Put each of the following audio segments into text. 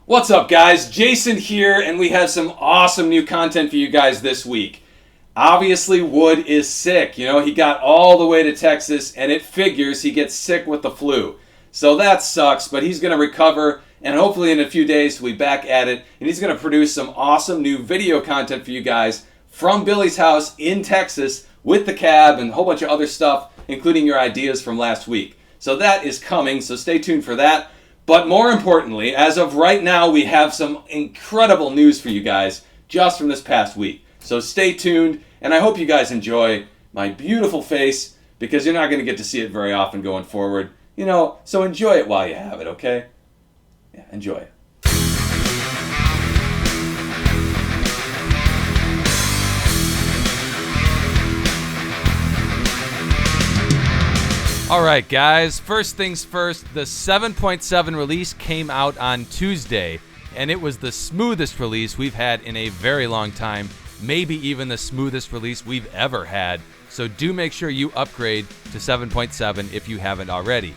What's up, guys? Jason here, and we have some awesome new content for you guys this week. Obviously, Wood is sick. You know, he got all the way to Texas, and it figures he gets sick with the flu. So that sucks, but he's going to recover, and hopefully in a few days we'll be back at it, and he's going to produce some awesome new video content for you guys from Billy's house in Texas with the cab and a whole bunch of other stuff, including your ideas from last week. So that is coming, so stay tuned for that. But more importantly, as of right now, we have some incredible news for you guys just from this past week. So stay tuned, and I hope you guys enjoy my beautiful face, because you're not going to get to see it very often going forward. You know, so enjoy it while you have it, okay? Yeah, enjoy it. Alright guys, first things first, the 7.7 release came out on Tuesday, and it was the smoothest release we've had in a very long time, maybe even the smoothest release we've ever had, so do make sure you upgrade to 7.7 if you haven't already.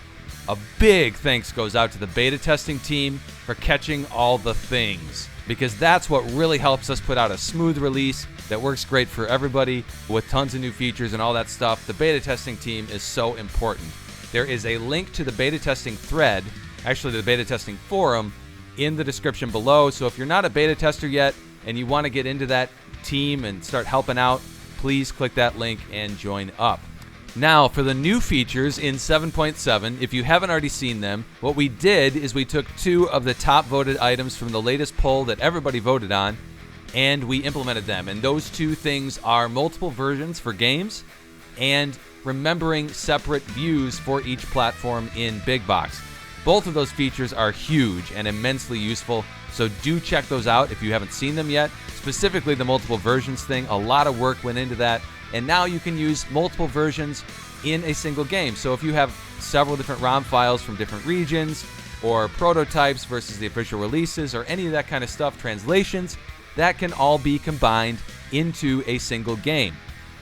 A big thanks goes out to the beta testing team for catching all the things, because that's what really helps us put out a smooth release that works great for everybody with tons of new features and all that stuff. The beta testing team is so important. There is a link to the beta testing thread, actually the beta testing forum, in the description below. So if you're not a beta tester yet and you want to get into that team and start helping out, please click that link and join up. Now, for the new features in 7.7, if you haven't already seen them, what we did is we took two of the top voted items from the latest poll that everybody voted on, and we implemented them. And those two things are multiple versions for games and remembering separate views for each platform in Big Box. Both of those features are huge and immensely useful, so do check those out if you haven't seen them yet. Specifically the multiple versions thing, a lot of work went into that, and now you can use multiple versions in a single game. So if you have several different ROM files from different regions, or prototypes versus the official releases, or any of that kind of stuff, translations, that can all be combined into a single game.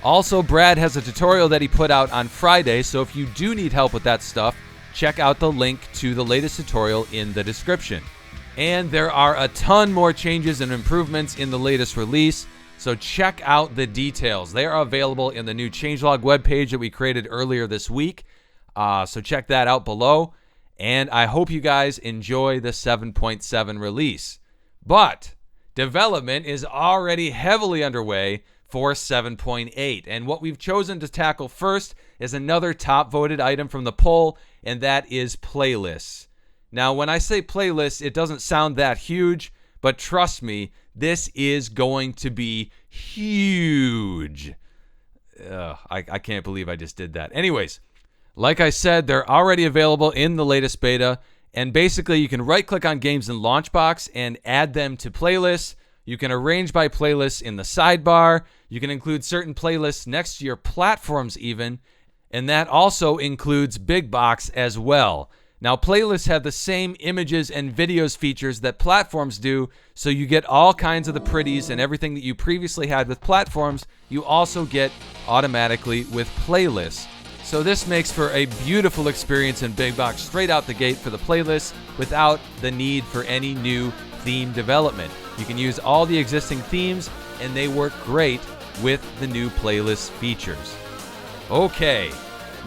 Also, Brad has a tutorial that he put out on Friday, so if you do need help with that stuff, check out the link to the latest tutorial in the description. And there are a ton more changes and improvements in the latest release, so check out the details. They are available in the new changelog webpage that we created earlier this week, so check that out below. And I hope you guys enjoy the 7.7 release. But development is already heavily underway for 7.8, and what we've chosen to tackle first is another top voted item from the poll, and that is playlists. Now, when I say playlists, it doesn't sound that huge, but trust me, this is going to be huge. I can't believe I just did that. Anyways, like I said, they're already available in the latest beta, and basically you can right-click on games in LaunchBox and add them to playlists. You can arrange by playlists in the sidebar. You can include certain playlists next to your platforms even, and that also includes Big Box as well. Now, playlists have the same images and videos features that platforms do, so you get all kinds of the pretties and everything that you previously had with platforms, you also get automatically with playlists. So this makes for a beautiful experience in Big Box straight out the gate for the playlists without the need for any new theme development. You can use all the existing themes, and they work great with the new playlist features. Okay.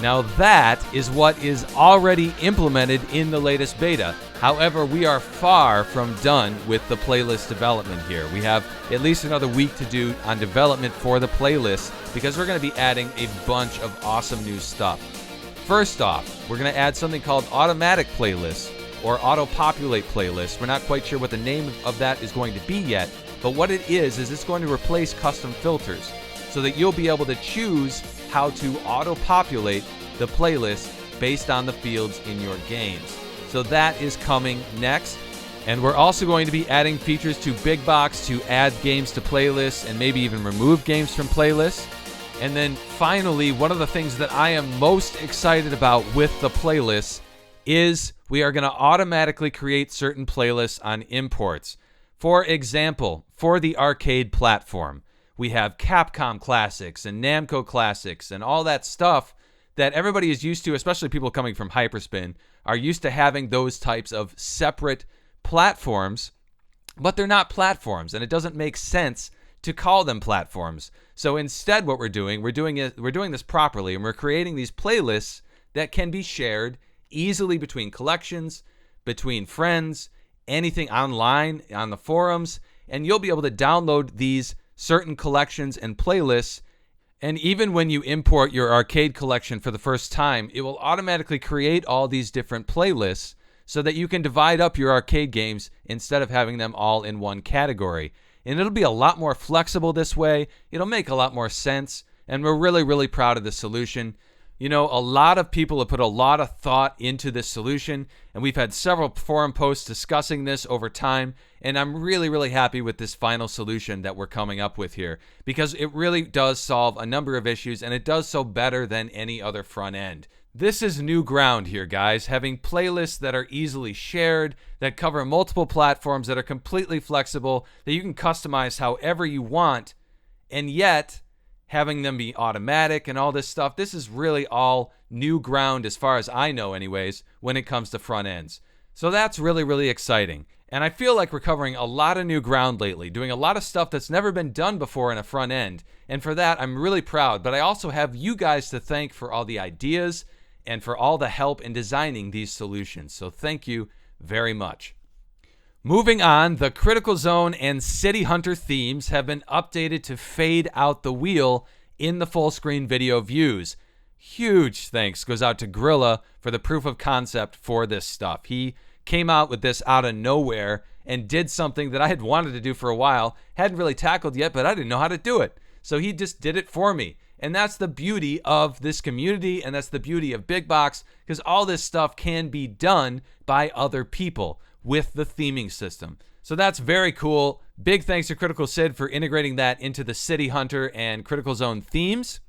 Now that is what is already implemented in the latest beta. However, we are far from done with the playlist development here. We have at least another week to do on development for the playlist because we're going to be adding a bunch of awesome new stuff. First off, we're going to add something called automatic playlists or auto-populate playlists. We're not quite sure what the name of that is going to be yet, but what it is it's going to replace custom filters so that you'll be able to choose how to auto-populate the playlist based on the fields in your games. So that is coming next. And we're also going to be adding features to Big Box to add games to playlists and maybe even remove games from playlists. And then finally, one of the things that I am most excited about with the playlists is we are going to automatically create certain playlists on imports. For example, for the arcade platform, we have Capcom Classics and Namco Classics and all that stuff that everybody is used to, especially people coming from Hyperspin, are used to having those types of separate platforms, but they're not platforms, and it doesn't make sense to call them platforms. So instead what we're doing this properly, and we're creating these playlists that can be shared easily between collections, between friends, anything online, on the forums, and you'll be able to download these certain collections and playlists. And even when you import your arcade collection for the first time, it will automatically create all these different playlists so that you can divide up your arcade games instead of having them all in one category. And it'll be a lot more flexible this way. It'll make a lot more sense. And we're really, really proud of this solution. You know, a lot of people have put a lot of thought into this solution, and we've had several forum posts discussing this over time, and I'm really, really happy with this final solution that we're coming up with here, because it really does solve a number of issues, and it does so better than any other front end. This is new ground here, guys, having playlists that are easily shared, that cover multiple platforms, that are completely flexible, that you can customize however you want, and yet having them be automatic and all this stuff. This is really all new ground, as far as I know anyways, when it comes to front ends. So that's really, really exciting. And I feel like we're covering a lot of new ground lately, doing a lot of stuff that's never been done before in a front end. And for that, I'm really proud. But I also have you guys to thank for all the ideas and for all the help in designing these solutions. So thank you very much. Moving on, the CriticalZone and City Hunter themes have been updated to fade out the wheel in the full screen video views. Huge thanks goes out to Gorilla for the proof of concept for this stuff. He came out with this out of nowhere and did something that I had wanted to do for a while, hadn't really tackled yet, but I didn't know how to do it. So he just did it for me. And that's the beauty of this community, and that's the beauty of Big Box, because all this stuff can be done by other people with the theming system. So that's very cool. Big thanks to Critical Sid for integrating that into the City Hunter and CriticalZone themes.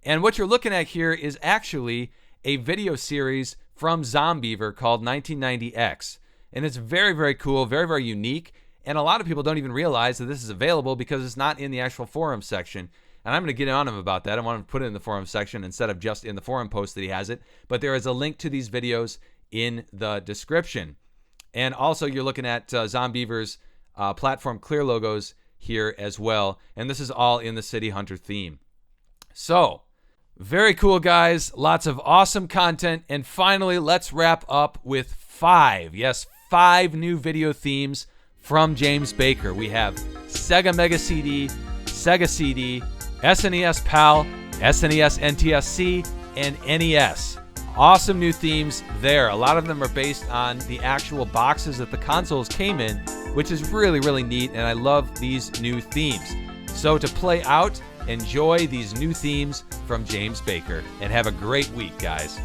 And what you're looking at here is actually a video series from Zombeaver called 1990X. And it's very, very cool, very, very unique. And a lot of people don't even realize that this is available because it's not in the actual forum section. And I'm going to get on him about that. I want to put it in the forum section instead of just in the forum post that he has it. But there is a link to these videos in the description. And also, you're looking at Zombeaver's platform clear logos here as well. And this is all in the City Hunter theme. So, very cool, guys. Lots of awesome content. And finally, let's wrap up with 5 new video themes from James Baker. We have Sega Mega CD, Sega CD, SNES PAL, SNES NTSC, and NES. Awesome new themes there. A lot of them are based on the actual boxes that the consoles came in, which is really, really neat, and I love these new themes. So to play out, enjoy these new themes from James Baker, and have a great week, guys.